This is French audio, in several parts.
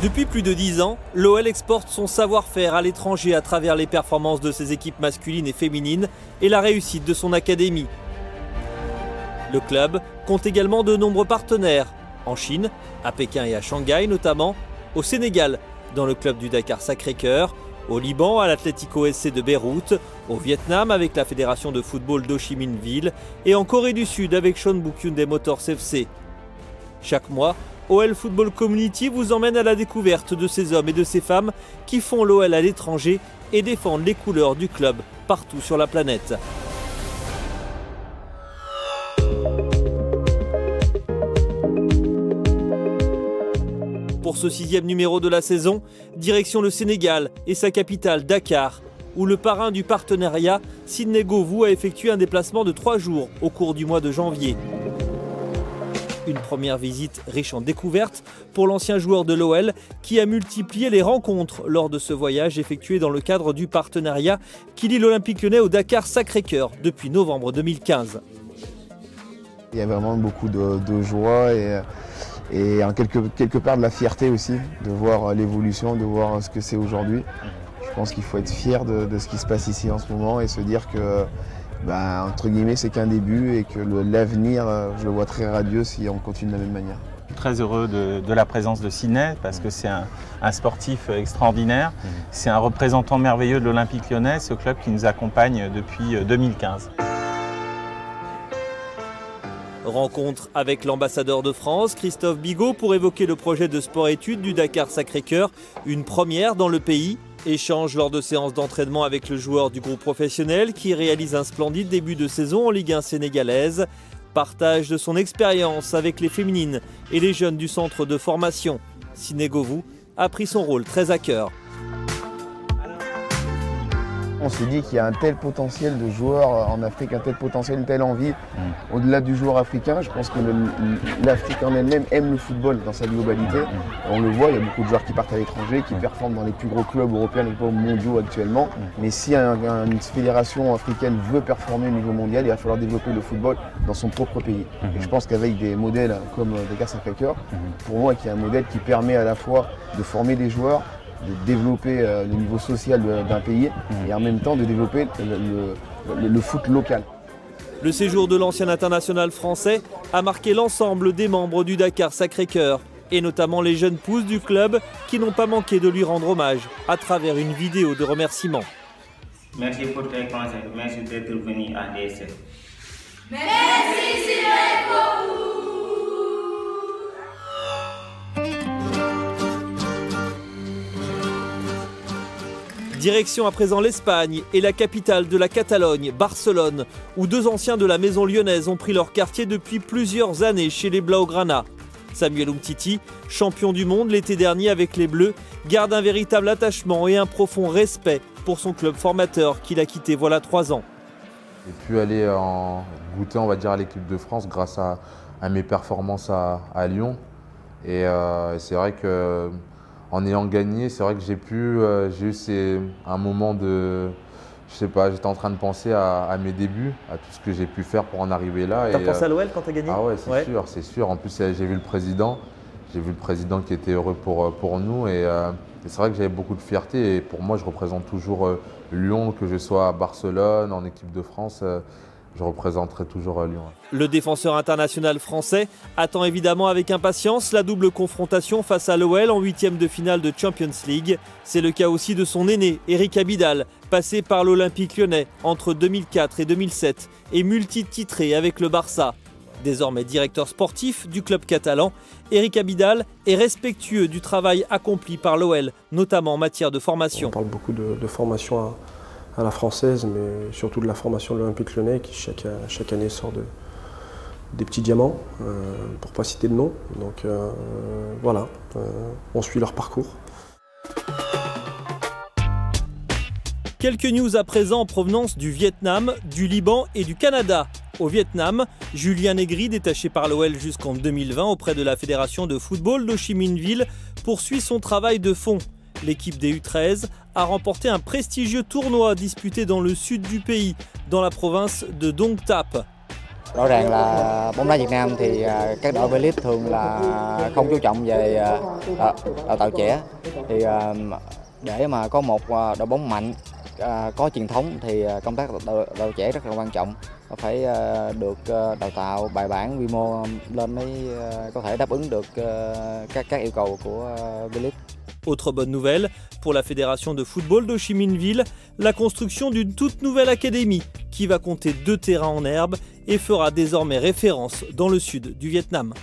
Depuis plus de 10 ans, l'OL exporte son savoir-faire à l'étranger à travers les performances de ses équipes masculines et féminines et la réussite de son académie. Le club compte également de nombreux partenaires, en Chine, à Pékin et à Shanghai notamment, au Sénégal, dans le club du Dakar Sacré-Cœur, au Liban, à l'Atlético SC de Beyrouth, au Vietnam avec la fédération de football d'Ho Chi Minh Ville et en Corée du Sud avec Cheonbuk Hyundai Motors FC. Chaque mois, OL Football Community vous emmène à la découverte de ces hommes et de ces femmes qui font l'OL à l'étranger et défendent les couleurs du club partout sur la planète. Pour ce 6e numéro de la saison, direction le Sénégal et sa capitale Dakar, où le parrain du partenariat, Sidney Govou, a effectué un déplacement de 3 jours au cours du mois de janvier. Une première visite riche en découvertes pour l'ancien joueur de l'OL qui a multiplié les rencontres lors de ce voyage effectué dans le cadre du partenariat qui lie l'Olympique Lyonnais au Dakar Sacré-Cœur depuis novembre 2015. Il y a vraiment beaucoup de joie et quelque part de la fierté aussi de voir l'évolution, de voir ce que c'est aujourd'hui. Je pense qu'il faut être fier de ce qui se passe ici en ce moment et se dire que entre guillemets, c'est qu'un début et que l'avenir, je le vois très radieux si on continue de la même manière. Je suis très heureux de la présence de Sidney parce que c'est un sportif extraordinaire. C'est un représentant merveilleux de l'Olympique Lyonnais, ce club qui nous accompagne depuis 2015. Rencontre avec l'ambassadeur de France, Christophe Bigot, pour évoquer le projet de sport-études du Dakar Sacré-Cœur, une première dans le pays. Échange lors de séances d'entraînement avec le joueur du groupe professionnel qui réalise un splendide début de saison en Ligue 1 sénégalaise. Partage de son expérience avec les féminines et les jeunes du centre de formation. Sidney Govou a pris son rôle très à cœur. On se dit qu'il y a un tel potentiel de joueurs en Afrique, un tel potentiel, une telle envie au-delà du joueur africain. Je pense que l'Afrique en elle-même aime le football dans sa globalité. On le voit, il y a beaucoup de joueurs qui partent à l'étranger, qui performent dans les plus gros clubs européens, les clubs mondiaux actuellement. Mais si une fédération africaine veut performer au niveau mondial, il va falloir développer le football dans son propre pays. Et je pense qu'avec des modèles comme Dakar Sacré-Cœur, pour moi, qui est un modèle qui permet à la fois de former des joueurs, de développer le niveau social d'un pays et en même temps de développer le foot local. Le séjour de l'ancien international français a marqué l'ensemble des membres du Dakar Sacré-Cœur et notamment les jeunes pousses du club qui n'ont pas manqué de lui rendre hommage à travers une vidéo de remerciement. Merci pour tes conseils, merci d'être venu à DSF. Merci Sidney Govou. Direction à présent l'Espagne et la capitale de la Catalogne, Barcelone, où 2 anciens de la maison lyonnaise ont pris leur quartier depuis plusieurs années chez les Blaugrana. Samuel Umtiti, champion du monde l'été dernier avec les Bleus, garde un véritable attachement et un profond respect pour son club formateur qu'il a quitté voilà 3 ans. J'ai pu aller goûter, on va dire, à l'équipe de France grâce à mes performances à Lyon. Et c'est vrai que en ayant gagné, c'est vrai que j'ai eu un moment de, je sais pas, j'étais en train de penser à mes débuts, à tout ce que j'ai pu faire pour en arriver là. T'as pensé à l'OL quand t'as gagné? Ah ouais, c'est sûr. En plus, j'ai vu le président qui était heureux pour nous et c'est vrai que j'avais beaucoup de fierté et pour moi, je représente toujours Lyon, que je sois à Barcelone, en équipe de France. Je représenterai toujours Lyon. Le défenseur international français attend évidemment avec impatience la double confrontation face à l'OL en 8e de finale de Champions League. C'est le cas aussi de son aîné, Eric Abidal, passé par l'Olympique Lyonnais entre 2004 et 2007 et multititré avec le Barça. Désormais directeur sportif du club catalan, Eric Abidal est respectueux du travail accompli par l'OL, notamment en matière de formation. On parle beaucoup de formation à la française, mais surtout de la formation de l'Olympique Lyonnais qui chaque année sort des petits diamants, pour ne pas citer de nom. Donc voilà, on suit leur parcours. Quelques news à présent en provenance du Vietnam, du Liban et du Canada. Au Vietnam, Julien Negri, détaché par l'OL jusqu'en 2020 auprès de la Fédération de football d'Ho Chi Minh Ville, poursuit son travail de fond. L'équipe des U13 a remporté un prestigieux tournoi disputé dans le sud du pays, dans la province de Dong Thap. Rõ ràng là bóng đá Việt Nam thì các đội V-League thường là không chú trọng về đào tạo trẻ. Thì để mà có một đội bóng mạnh, có truyền thống thì công tác đào tạo trẻ rất là quan trọng. Nó phải được đào tạo bài bản, quy mô lên mới có thể đáp ứng được các yêu cầu của V-League. Autre bonne nouvelle, pour la Fédération de football de Chi Minh Ville, la construction d'une toute nouvelle académie qui va compter 2 terrains en herbe et fera désormais référence dans le sud du Vietnam.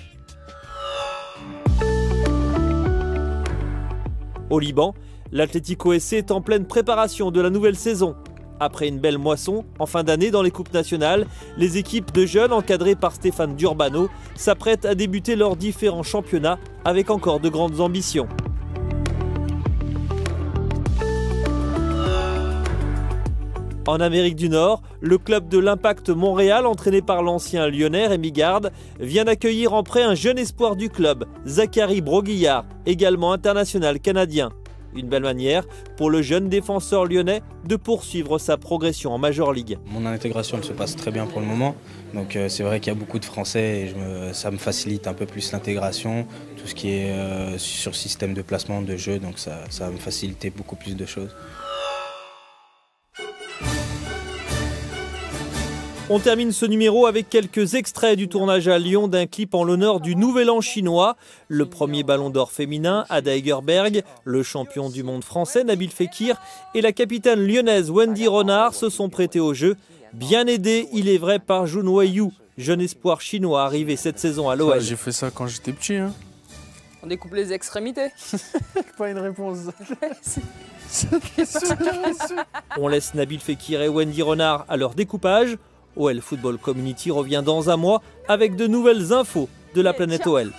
Au Liban, l'Atlético SC est en pleine préparation de la nouvelle saison. Après une belle moisson en fin d'année dans les coupes nationales, les équipes de jeunes encadrées par Stéphane Durbano s'apprêtent à débuter leurs différents championnats avec encore de grandes ambitions. En Amérique du Nord, le club de l'Impact Montréal, entraîné par l'ancien lyonnais Rémi Garde, vient d'accueillir en prêt un jeune espoir du club, Zachary Broguillard, également international canadien. Une belle manière pour le jeune défenseur lyonnais de poursuivre sa progression en Major League. Mon intégration elle se passe très bien pour le moment, donc c'est vrai qu'il y a beaucoup de Français et ça me facilite un peu plus l'intégration, tout ce qui est sur système de placement de jeu, donc ça va me faciliter beaucoup plus de choses. On termine ce numéro avec quelques extraits du tournage à Lyon d'un clip en l'honneur du Nouvel An chinois. Le premier ballon d'or féminin, Ada Hegerberg, le champion du monde français, Nabil Fekir, et la capitaine lyonnaise Wendy Renard se sont prêtés au jeu. Bien aidé, il est vrai, par Jun Wei-Yu, jeune espoir chinois arrivé cette saison à l'OL. J'ai fait ça quand j'étais petit. Hein. On découpe les extrémités. Pas une réponse. On laisse Nabil Fekir et Wendy Renard à leur découpage. OL Football Community revient dans un mois avec de nouvelles infos de la planète OL.